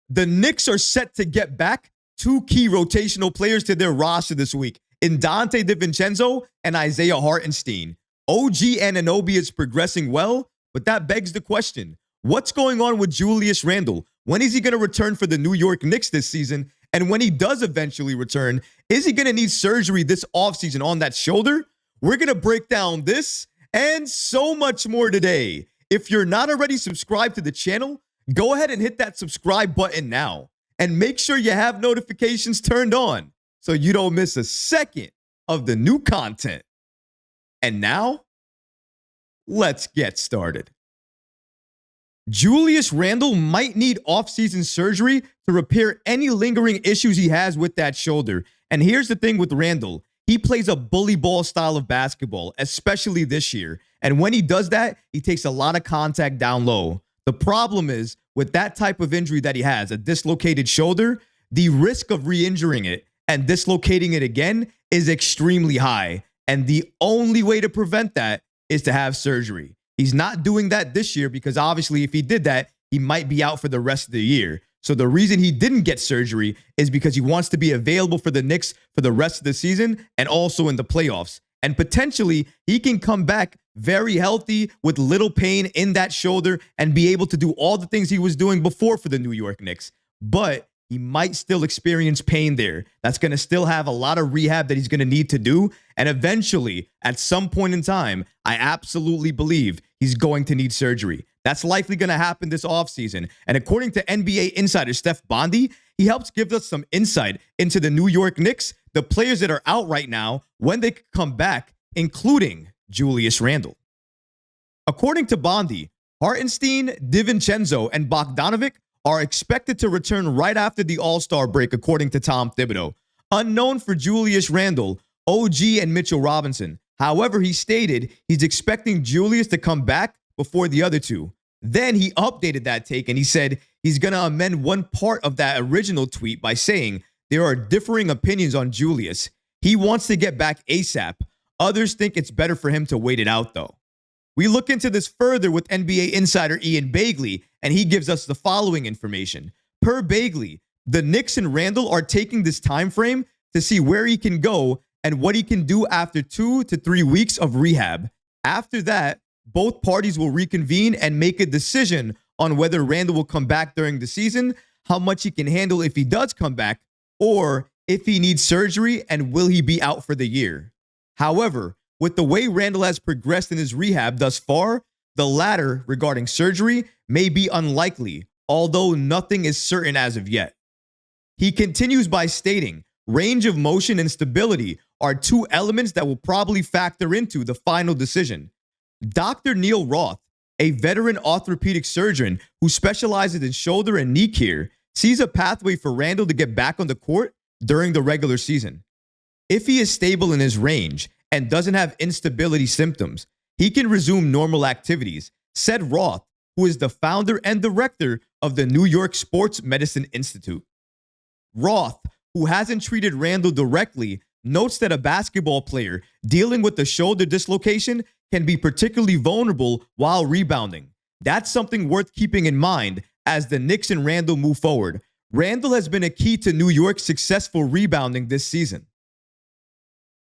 The Knicks are set to get back two key rotational players to their roster this week in Dante DiVincenzo and Isaiah Hartenstein. OG Anunoby is progressing well, but that begs the question, what's going on with Julius Randle? When is he going to return for the New York Knicks this season? And when he does eventually return, is he going to need surgery this offseason on that shoulder? We're going to break down this and so much more today. If you're not already subscribed to the channel, go ahead and hit that subscribe button now. And make sure you have notifications turned on so you don't miss a second of the new content. And now, let's get started. Julius Randle might need offseason surgery to repair any lingering issues he has with that shoulder. And here's the thing with Randle. He plays a bully ball style of basketball, especially this year. And when he does that, he takes a lot of contact down low. The problem is, with that type of injury that he has, a dislocated shoulder, the risk of re-injuring it and dislocating it again is extremely high. And the only way to prevent that is to have surgery. He's not doing that this year because obviously if he did that, he might be out for the rest of the year. So the reason he didn't get surgery is because he wants to be available for the Knicks for the rest of the season and also in the playoffs. And potentially he can come back very healthy with little pain in that shoulder and be able to do all the things he was doing before for the New York Knicks. But he might still experience pain there. That's going to still have a lot of rehab that he's going to need to do. And eventually, at some point in time, I absolutely believe he's going to need surgery. That's likely going to happen this offseason. And according to NBA Insider Steph Bondy, he helps give us some insight into the New York Knicks, the players that are out right now, when they could come back, including Julius Randle. According to Bondy, Hartenstein, DiVincenzo, and Bogdanovic are expected to return right after the All-Star break, according to Tom Thibodeau. Unknown for Julius Randle, OG, and Mitchell Robinson. However, he stated he's expecting Julius to come back before the other two. Then he updated that take and he said he's going to amend one part of that original tweet by saying there are differing opinions on Julius. He wants to get back ASAP. Others think it's better for him to wait it out, though. We look into this further with NBA insider Ian Begley, and he gives us the following information. Per Begley, the Knicks and Randle are taking this time frame to see where he can go and what he can do after 2 to 3 weeks of rehab. After that, both parties will reconvene and make a decision on whether Randle will come back during the season, how much he can handle if he does come back, or if he needs surgery and will he be out for the year. However, with the way Randle has progressed in his rehab thus far, the latter regarding surgery may be unlikely, although nothing is certain as of yet. He continues by stating, range of motion and stability are two elements that will probably factor into the final decision. Dr. Neil Roth, a veteran orthopedic surgeon who specializes in shoulder and knee care, sees a pathway for Randle to get back on the court during the regular season. If he is stable in his range and doesn't have instability symptoms, he can resume normal activities, said Roth, who is the founder and director of the New York Sports Medicine Institute. Roth, who hasn't treated Randle directly, notes that a basketball player dealing with a shoulder dislocation can be particularly vulnerable while rebounding. That's something worth keeping in mind as the Knicks and Randle move forward. Randle has been a key to New York's successful rebounding this season.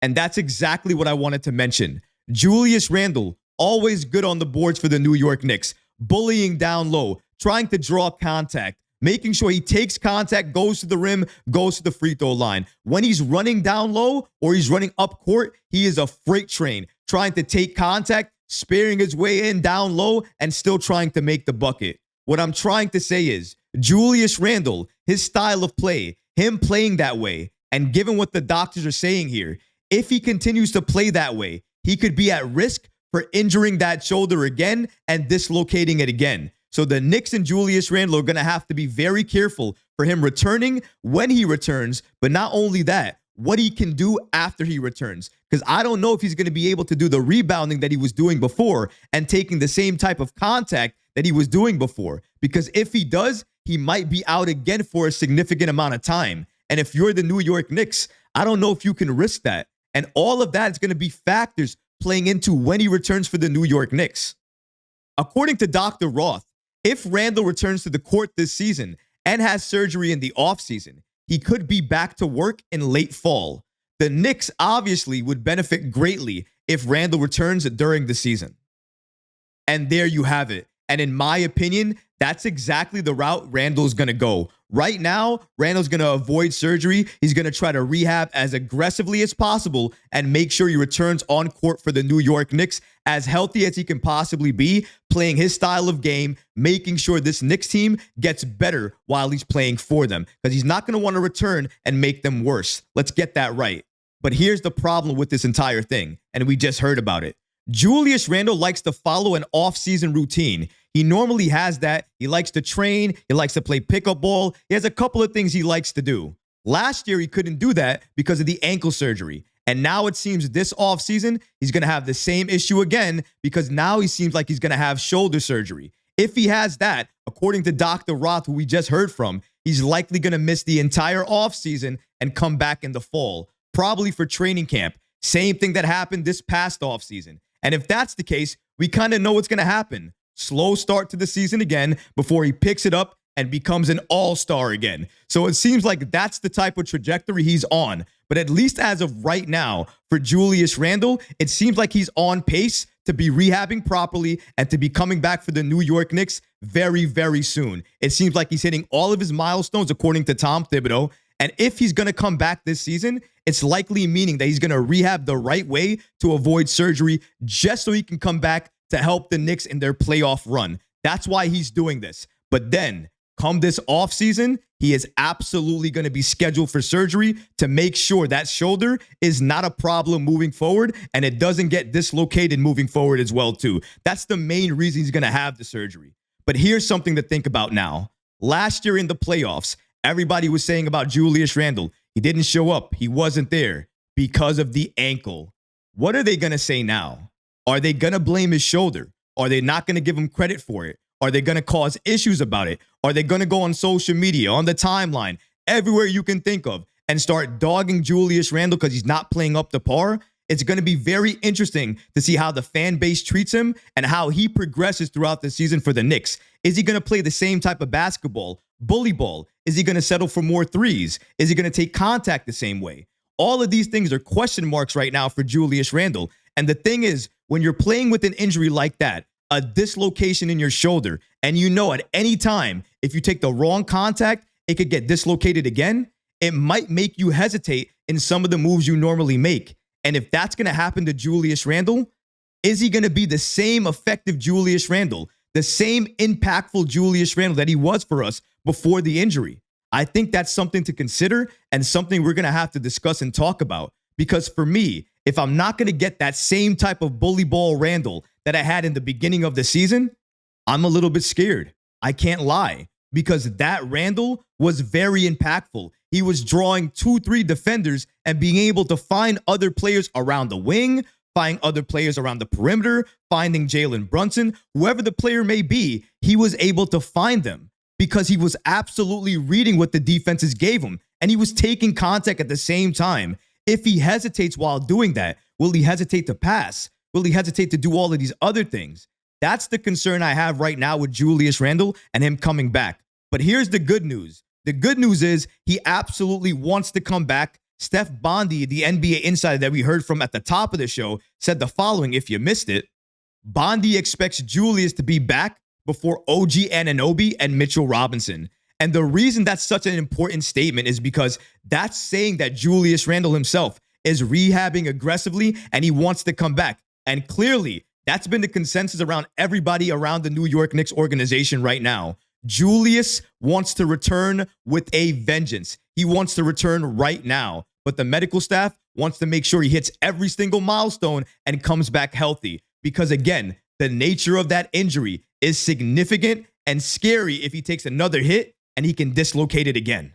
And that's exactly what I wanted to mention. Julius Randle, always good on the boards for the New York Knicks, bullying down low, trying to draw contact, making sure he takes contact, goes to the rim, goes to the free throw line. When he's running down low or he's running up court, he is a freight train, trying to take contact, sparing his way in down low, and still trying to make the bucket. What I'm trying to say is, Julius Randle, his style of play, him playing that way, and given what the doctors are saying here, if he continues to play that way, he could be at risk for injuring that shoulder again and dislocating it again. So the Knicks and Julius Randle are going to have to be very careful for him returning when he returns, but not only that, what he can do after he returns. Because I don't know if he's going to be able to do the rebounding that he was doing before and taking the same type of contact that he was doing before. Because if he does, he might be out again for a significant amount of time. And if you're the New York Knicks, I don't know if you can risk that. And all of that is going to be factors playing into when he returns for the New York Knicks. According to Dr. Roth, if Randle returns to the court this season and has surgery in the offseason. He could be back to work in late fall. The Knicks obviously would benefit greatly if Randle returns during the season. And there you have it. And in my opinion, that's exactly the route Randle's going to go. Right now, Randle's going to avoid surgery. He's going to try to rehab as aggressively as possible and make sure he returns on court for the New York Knicks as healthy as he can possibly be, playing his style of game, making sure this Knicks team gets better while he's playing for them, because he's not going to want to return and make them worse. Let's get that right. But here's the problem with this entire thing, and we just heard about it. Julius Randle likes to follow an off-season routine. He normally has that. He likes to train. He likes to play pickup ball. He has a couple of things he likes to do. Last year, he couldn't do that because of the ankle surgery. And now it seems this offseason, he's going to have the same issue again because now he seems like he's going to have shoulder surgery. If he has that, according to Dr. Roth, who we just heard from, he's likely going to miss the entire offseason and come back in the fall, probably for training camp. Same thing that happened this past offseason. And if that's the case, we kind of know what's going to happen. Slow start to the season again before he picks it up and becomes an all-star again. So it seems like that's the type of trajectory he's on. But at least as of right now, for Julius Randle, it seems like he's on pace to be rehabbing properly and to be coming back for the New York Knicks very, very soon. It seems like he's hitting all of his milestones, according to Tom Thibodeau. And if he's going to come back this season, it's likely meaning that he's going to rehab the right way to avoid surgery just so he can come back to help the Knicks in their playoff run. That's why he's doing this. But then, come this offseason, he is absolutely going to be scheduled for surgery to make sure that shoulder is not a problem moving forward and it doesn't get dislocated moving forward as well, too. That's the main reason he's going to have the surgery. But here's something to think about now. Last year in the playoffs, everybody was saying about Julius Randle, he didn't show up. He wasn't there because of the ankle. What are they going to say now? Are they going to blame his shoulder? Are they not going to give him credit for it? Are they going to cause issues about it? Are they going to go on social media, on the timeline, everywhere you can think of, and start dogging Julius Randle because he's not playing up to par? It's going to be very interesting to see how the fan base treats him and how he progresses throughout the season for the Knicks. Is he going to play the same type of basketball, bully ball? Is he going to settle for more threes? Is he going to take contact the same way? All of these things are question marks right now for Julius Randle. And the thing is, when you're playing with an injury like that, a dislocation in your shoulder, and you know at any time, if you take the wrong contact, it could get dislocated again, it might make you hesitate in some of the moves you normally make. And if that's going to happen to Julius Randle, is he going to be the same effective Julius Randle, the same impactful Julius Randle that he was for us before the injury? I think that's something to consider and something we're going to have to discuss and talk about. Because for me, if I'm not going to get that same type of bully ball Randle that I had in the beginning of the season, I'm a little bit scared. I can't lie, because that Randle was very impactful. He was drawing 2-3 defenders and being able to find other players around the wing, find other players around the perimeter, finding Jalen Brunson, whoever the player may be, he was able to find them because he was absolutely reading what the defenses gave him, and he was taking contact at the same time. If he hesitates while doing that, will he hesitate to pass? Will he hesitate to do all of these other things? That's the concern I have right now with Julius Randle and him coming back. But here's the good news. The good news is he absolutely wants to come back. Steph Bondy, the NBA Insider that we heard from at the top of the show, said the following, if you missed it. Bondy expects Julius to be back before OG Anunoby and Mitchell Robinson. And the reason that's such an important statement is because that's saying that Julius Randle himself is rehabbing aggressively and he wants to come back. And clearly, that's been the consensus around everybody around the New York Knicks organization right now. Julius wants to return with a vengeance. He wants to return right now. But the medical staff wants to make sure he hits every single milestone and comes back healthy. Because again, the nature of that injury is significant and scary if he takes another hit and he can dislocate it again.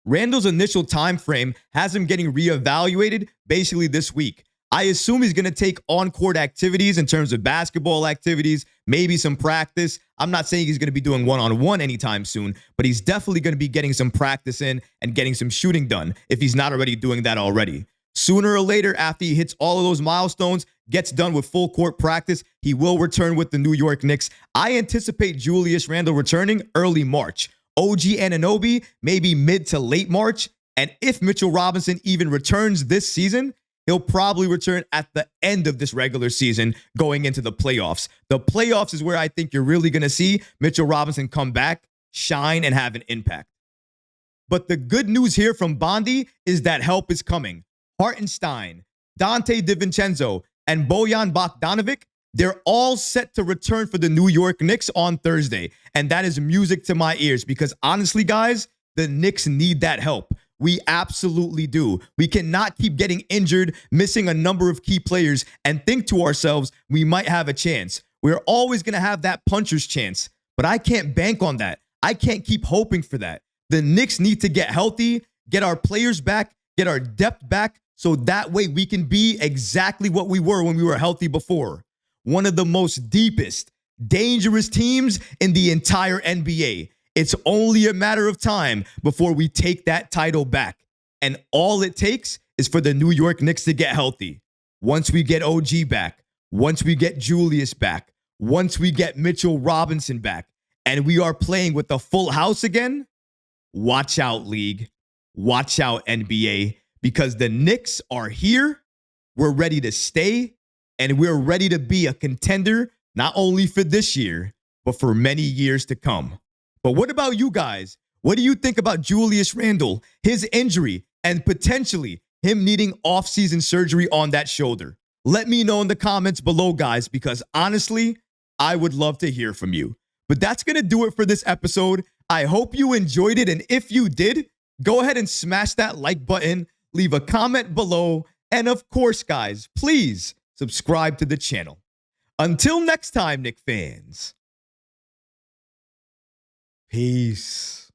Randle's initial time frame has him getting reevaluated basically this week. I assume he's going to take on-court activities in terms of basketball activities, maybe some practice. I'm not saying he's going to be doing one-on-one anytime soon, but he's definitely going to be getting some practice in and getting some shooting done if he's not already doing that already. Sooner or later, after he hits all of those milestones, gets done with full court practice, he will return with the New York Knicks. I anticipate Julius Randle returning early March. OG Anunoby, maybe mid to late March. And if Mitchell Robinson even returns this season, he'll probably return at the end of this regular season going into the playoffs. The playoffs is where I think you're really going to see Mitchell Robinson come back, shine, and have an impact. But the good news here from Bondy is that help is coming. Hartenstein, Dante DiVincenzo, and Bojan Bogdanovic, they're all set to return for the New York Knicks on Thursday. And that is music to my ears because honestly, guys, the Knicks need that help. We absolutely do. We cannot keep getting injured, missing a number of key players, and think to ourselves, we might have a chance. We're always going to have that puncher's chance, but I can't bank on that. I can't keep hoping for that. The Knicks need to get healthy, get our players back, get our depth back, so that way we can be exactly what we were when we were healthy before. One of the most deepest, dangerous teams in the entire NBA. It's only a matter of time before we take that title back. And all it takes is for the New York Knicks to get healthy. Once we get OG back, once we get Julius back, once we get Mitchell Robinson back, and we are playing with a full house again, watch out, league. Watch out, NBA, because the Knicks are here. We're ready to stay, and we're ready to be a contender, not only for this year, but for many years to come. But what about you guys? What do you think about Julius Randle, his injury, and potentially him needing off-season surgery on that shoulder? Let me know in the comments below, guys, because honestly, I would love to hear from you. But that's going to do it for this episode. I hope you enjoyed it, and if you did, go ahead and smash that like button, leave a comment below, and of course, guys, please subscribe to the channel. Until next time, Knicks fans. Peace.